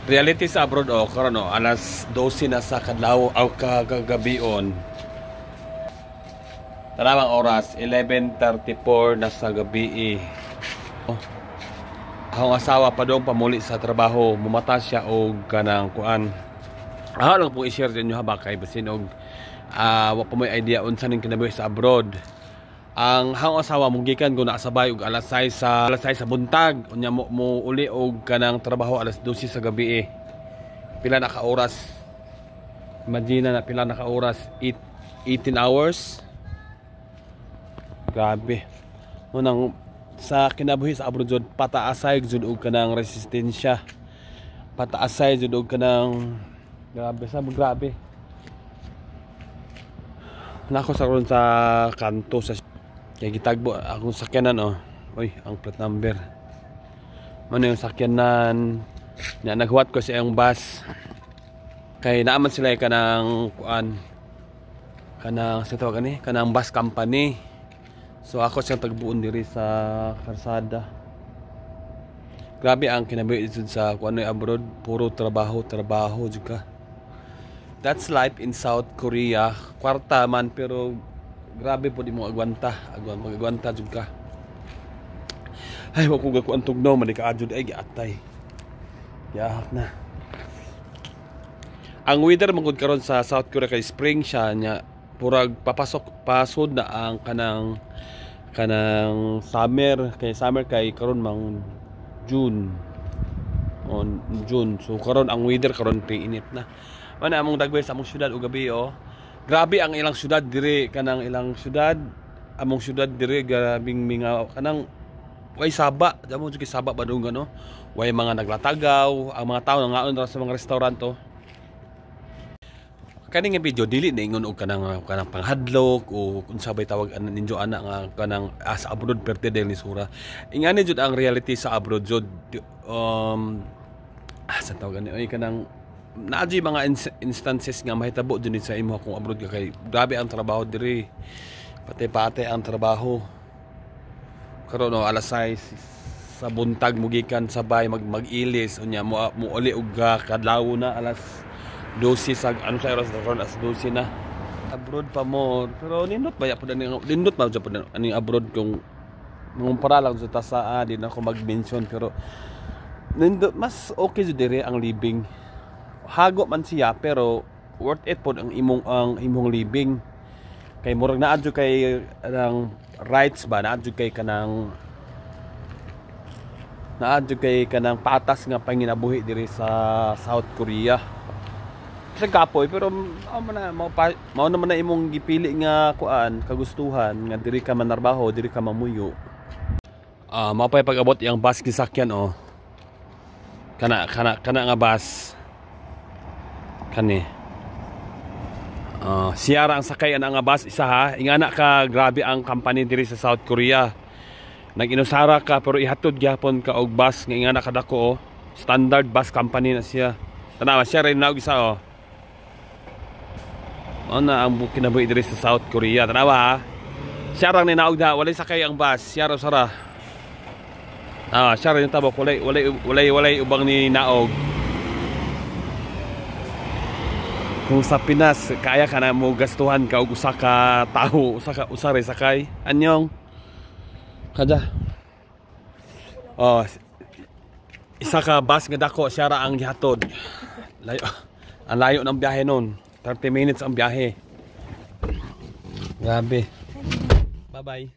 Reality sa abroad karon alas 12 na sa kadlaw o kagabion. Tarawang oras 11:34 na sa gabi. Ang asawa pa doon pamuli sa trabaho, mumata siya og kanang kuan. Lang po i-share din nyo ha kay basin og wa pa may idea unsa ning kinabuhi sa abroad. Ang hang asawa mong gikan ko nakasabay og alas 6 sa buntag, unya mo uli og kanang trabaho alas 12 sa gabi. Pila na ka oras? Imagine na pila na ka oras, 18 hours. Grabe. Munang sa kinabuhi sa abroad jud pataasay jud og kanang resistensya. Pataasay jud og kanang grabe. Nako sa ron sa kanto sa kay gitagbo akong sakyanan Oy, ang plate number. Mano yung sakyanan na naghuwat ko sa iyang bus. Kay naaman sila kanang kuan kanang sa tawag ani kanang bus company. So ako siyang tagbuon diri sa karsada. Grabe ang kinabuhi jud sa kuan abroad, puro trabaho jud ka. That's life in South Korea. Kwarta man pero grabe po di mo agwanta jud ka. Ay wa ko gakuan tugnaw man ka jud ay giatay. Yahak na. Ang weather mangud karon sa South Korea kay spring siya nya purag pasod na ang kanang summer kay karon mang June. So karon ang weather karon init na. Mana among dagway sa among syudad ug gabi Grabe ang ilang syudad diri kanang ilang syudad among syudad diri grabing mingaw kanang way saba, damo jud kay saba badung way mga naglatagaw, ang mga tao nangaon ra sa mga restaurant Kani nga video dili na ingon og kanang panghadlok o unsa bay tawag ninyo ana nga kanang sa abroad perte del ni sura. Ingani jud ang reality sa abroad jud sa tawag ani kanang naadji mga instances nga mahitabo dun sa imo kung abroad ka kay grabe ang trabaho diri. Pati ang trabaho. Karon alas 6 sa buntag mugikan sabay mag-ilis unya mo uli og kadlaw na alas 12 sa ano sa oras karon as 12 na. Abroad pa mo pero nindot ba pud nindot ma jud pud ani abroad kung mangumpara lang sa tasa di na ako mag-mention pero nindot mas okay jud diri ang living. Hago man siya pero worth it pod ang imong living kay murag naa jud kay ang rights ba naa jud kay kanang patas nga panginabuhi diri sa South Korea sa kapoy pero mao naman na imong gipili nga kuan kagustuhan nga diri ka manarbaho diri ka mamuyo. Mao pay pag-abot iyang bus gisakyan kana nga bus kani siyara ang sakay ana nga bus isa ha ingana ka grabe ang company diri sa South Korea nag-inusara ka pero ihatod gyapon ka og bus nga ingana kadako standard bus company na siya tanawa siya rin naog isa na ang kinabuhi diri sa South Korea tanawa ha siya rang ninaog na walay sakay ang bus siya ra sara siya rin tabok walay ubang ni naog. Kung sa Pinas kaya ka na mo gastuhan ka og usa ka tawo usa ray sakay anyong kada isa ka bus nga dako siya ra ang gihatod ang layo ng biyahe nun 30 minutes ang biyahe grabe bye bye.